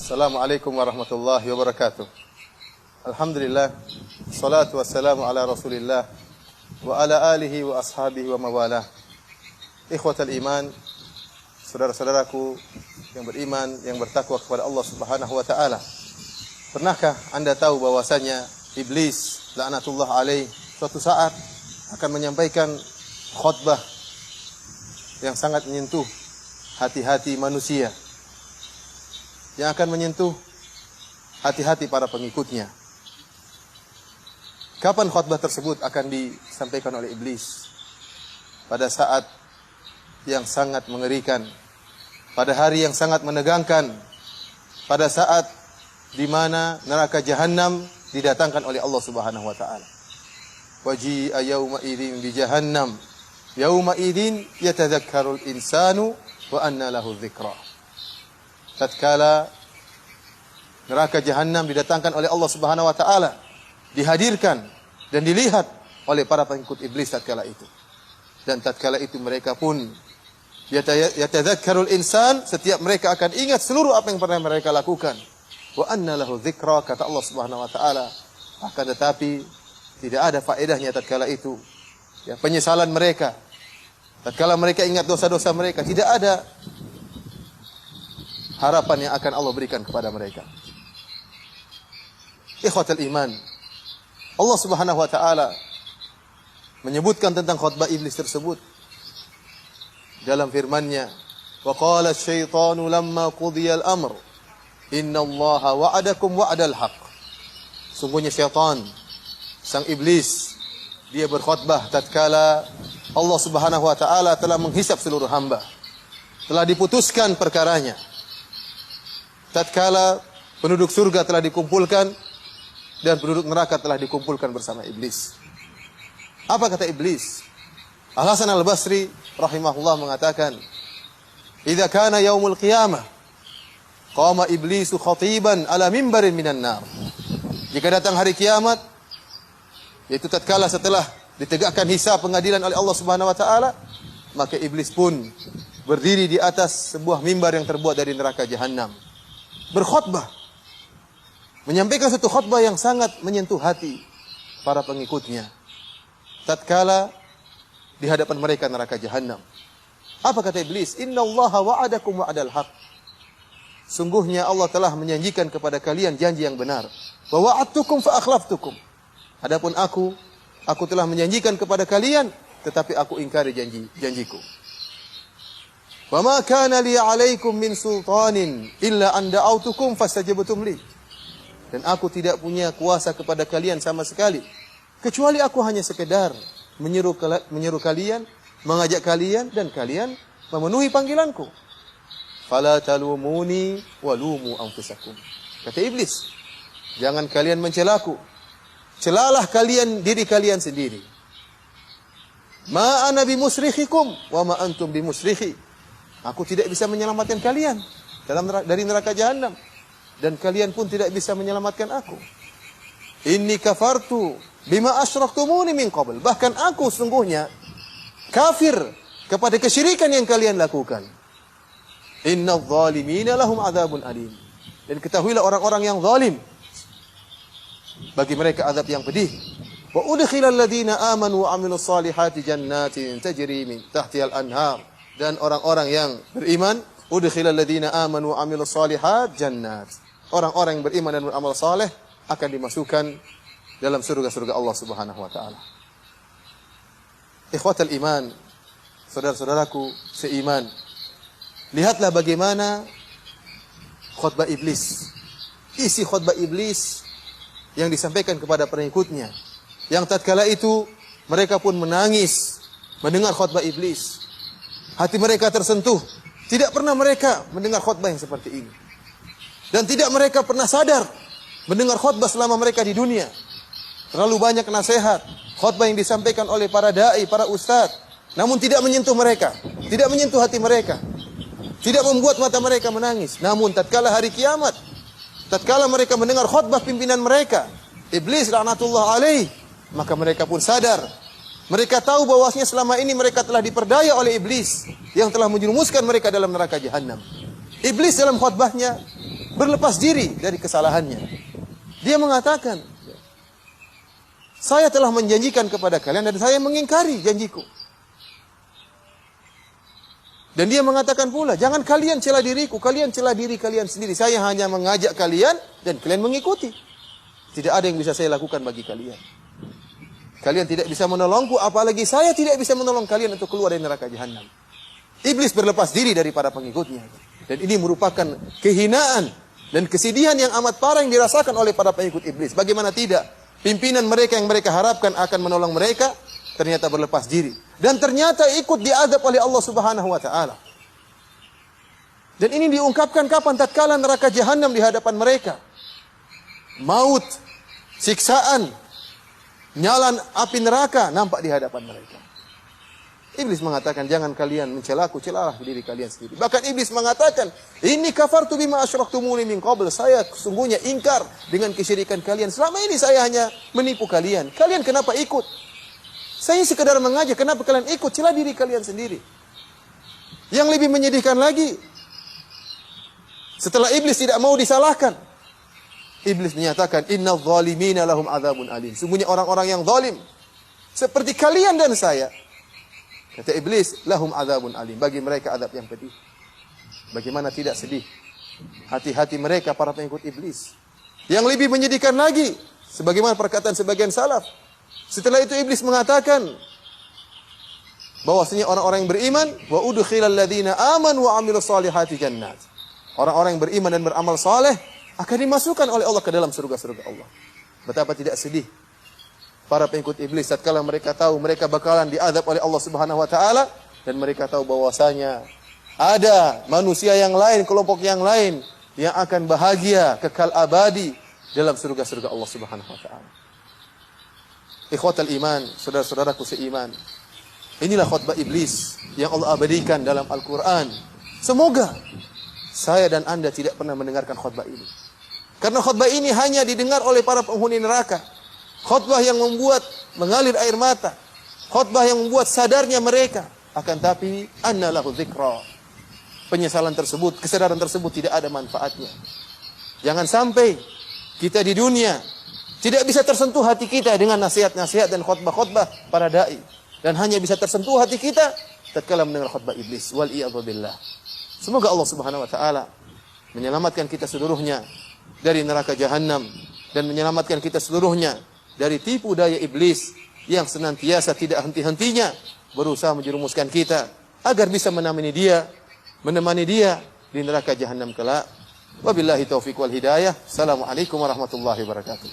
Assalamualaikum warahmatullahi wabarakatuh. Alhamdulillah, salatu wassalamu ala Rasulillah wa ala alihi wa ashabihi wa mawalah. Ikhwatal iman, saudara-saudaraku yang beriman, yang bertakwa kepada Allah Subhanahu wa taala. Pernahkah Anda tahu bahwasanya iblis laknatullah alaih suatu saat akan menyampaikan khutbah yang sangat menyentuh hati-hati manusia, yang akan menyentuh hati-hati para pengikutnya. Kapan khutbah tersebut akan disampaikan oleh iblis? Pada saat yang sangat mengerikan, pada hari yang sangat menegangkan, pada saat di mana neraka jahanam didatangkan oleh Allah Subhanahu wa taala. Waji'a yauma idzin bi jahannam, yauma idzin yatadzakkarul insanu wa anna lahu dzikra. Tatkala neraka jahanam didatangkan oleh Allah Subhanahu wa taala, dihadirkan dan dilihat oleh para pengikut iblis tatkala itu. Dan tatkala itu mereka pun yatadzakkarul insan, setiap mereka akan ingat seluruh apa yang pernah mereka lakukan. Wa anna lahu dzikra, kata Allah Subhanahu wa taala. Akan tetapi tidak ada faedahnya tatkala itu. Ya, penyesalan mereka. Tatkala mereka ingat dosa-dosa mereka, tidak ada harapan yang akan Allah berikan kepada mereka. Ikhwatal iman, Allah Subhanahu wa taala menyebutkan tentang khutbah iblis tersebut dalam firman-Nya, "Wa qala asy-syaitanu lamma qudiya al-amr, innallaha wa'adakum wa'dal haqq." Sungguhnya syaitan, sang iblis, dia berkhutbah tatkala Allah Subhanahu wa taala telah menghisap seluruh hamba, telah diputuskan perkaranya. Tatkala penduduk surga telah dikumpulkan dan penduduk neraka telah dikumpulkan bersama iblis. Apa kata iblis? Al-Hasan Al-Basri rahimahullah mengatakan, "Idza kana yaumul qiyamah, qama iblisu khatiban ala mimbarin minan nar." Jika datang hari kiamat, yaitu tatkala setelah ditegakkan hisab pengadilan oleh Allah Subhanahu wa taala, maka iblis pun berdiri di atas sebuah mimbar yang terbuat dari neraka jahanam, berkhutbah, menyampaikan satu khutbah yang sangat menyentuh hati para pengikutnya tatkala di hadapan mereka neraka jahanam. Apa kata iblis? Innallaha wa'adakum wa'dal haqq. Sungguhnya Allah telah menjanjikan kepada kalian janji yang benar. Wa wa'adtukum fa akhlaftukum. Adapun aku telah menjanjikan kepada kalian, tetapi aku ingkari janjiku. Wa ma kana li 'alaikum min sultanin illa an da'autukum fastajabtum li. Dan aku tidak punya kuasa kepada kalian sama sekali, kecuali aku hanya sekedar menyeru kalian, mengajak kalian, dan kalian memenuhi panggilanku. Fala talumuni walumu anfusakum. Kata iblis, jangan kalian mencelaku, celalah kalian diri kalian sendiri. Ma ana bimusrikhikum wa ma antum bimusrikhi. Aku tidak bisa menyelamatkan kalian dari neraka jahanam, dan kalian pun tidak bisa menyelamatkan aku. Inni kafartu bima asyraktumuni min qabl. Bahkan aku sungguhnya kafir kepada kesyirikan yang kalian lakukan. Innadz zalimina lahum adzabun alim. Dan ketahuilah orang-orang yang zalim, bagi mereka azab yang pedih. Wa udkhilal ladzina amanu wa 'amilus solihati jannatin tajri min tahtihal anhar. Dan orang-orang yang beriman, udkhilal ladzina amanu wa 'amilus solihat jannat. Orang-orang yang beriman dan beramal saleh akan dimasukkan dalam surga-surga Allah Subhanahu wa taala. Ikhwatal iman, saudara-saudaraku seiman, lihatlah bagaimana khutbah iblis. Isi khutbah iblis yang disampaikan kepada pengikutnya, yang tatkala itu mereka pun menangis mendengar khutbah iblis. Hati mereka tersentuh. Tidak pernah mereka mendengar khutbah yang seperti ini, dan tidak mereka pernah sadar mendengar khutbah selama mereka di dunia. Terlalu banyak nasihat, khutbah yang disampaikan oleh para dai, para ustaz, namun tidak menyentuh mereka, tidak menyentuh hati mereka, tidak membuat mata mereka menangis. Namun tatkala hari kiamat, tatkala mereka mendengar khutbah pimpinan mereka, iblis laknatullah alaih, maka mereka pun sadar. Mereka tahu bahwasanya selama ini mereka telah diperdaya oleh iblis yang telah menjerumuskan mereka dalam neraka jahanam. Iblis dalam khutbahnya berlepas diri dari kesalahannya. Dia mengatakan, saya telah menjanjikan kepada kalian dan saya mengingkari janjiku. Dan dia mengatakan pula, jangan kalian cela diriku, kalian cela diri kalian sendiri. Saya hanya mengajak kalian dan kalian mengikuti. Tidak ada yang bisa saya lakukan bagi kalian. Kalian tidak bisa menolongku, apalagi saya tidak bisa menolong kalian untuk keluar dari neraka jahanam. Iblis berlepas diri dari para pengikutnya. Dan ini merupakan kehinaan dan kesedihan yang amat parah yang dirasakan oleh para pengikut iblis. Bagaimana tidak? Pimpinan mereka yang mereka harapkan akan menolong mereka, ternyata berlepas diri. Dan ternyata ikut diazab oleh Allah Subhanahu wa ta'ala. Dan ini diungkapkan kapan? Tatkala neraka jahanam di hadapan mereka. Maut, siksaan, nyalan api neraka nampak di hadapan mereka. Iblis mengatakan, jangan kalian mencelaku, celalah diri kalian sendiri. Bahkan iblis mengatakan, inni kafartu bima asyraktumuni min qabl. Saya sesungguhnya ingkar dengan kesyirikan kalian. Selama ini saya hanya menipu kalian. Kalian kenapa ikut? Saya sekedar mengajak, kenapa kalian ikut? Celah diri kalian sendiri. Yang lebih menyedihkan lagi, setelah iblis tidak mau disalahkan, iblis menyatakan, innal zalimina lahum adzabun alim. Sungguhnya orang-orang yang zalim seperti kalian dan saya, kata iblis, lahum adzabun alim. Bagi mereka azab yang pedih. Bagaimana tidak sedih hati-hati mereka para pengikut iblis. Yang lebih menyedihkan lagi, sebagaimana perkataan sebagian salaf, setelah itu iblis mengatakan bahwasanya orang-orang yang beriman, wa udkhilal ladzina amanu wa amilus solihati jannat. Orang-orang yang beriman dan beramal saleh akan dimasukkan oleh Allah ke dalam surga-surga Allah. Betapa tidak sedih para pengikut iblis tatkala mereka tahu mereka bakalan diazab oleh Allah Subhanahu wa taala, dan mereka tahu bahwasanya ada manusia yang lain, kelompok yang lain yang akan bahagia kekal abadi dalam surga-surga Allah Subhanahu wa taala. Ikhwatal iman, saudara-saudaraku seiman. Inilah khutbah iblis yang Allah abadikan dalam Al-Quran. Semoga saya dan Anda tidak pernah mendengarkan khutbah ini. Karena khutbah ini hanya didengar oleh para penghuni neraka. Khutbah yang membuat mengalir air mata. Khutbah yang membuat sadarnya mereka. Akan tapi, anna lahu dzikra. Penyesalan tersebut, kesadaran tersebut tidak ada manfaatnya. Jangan sampai kita di dunia tidak bisa tersentuh hati kita dengan nasihat-nasihat dan khutbah-khutbah para dai, dan hanya bisa tersentuh hati kita tatkala mendengar khutbah iblis. Wal iyadzu billah. Semoga Allah Subhanahu wa taala menyelamatkan kita seluruhnya dari neraka jahanam, dan menyelamatkan kita seluruhnya dari tipu daya iblis yang senantiasa tidak henti-hentinya berusaha menjerumuskan kita agar bisa menemani dia di neraka jahanam kelak. Wabillahi taufiq wal hidayah. Assalamualaikum warahmatullahi wabarakatuh.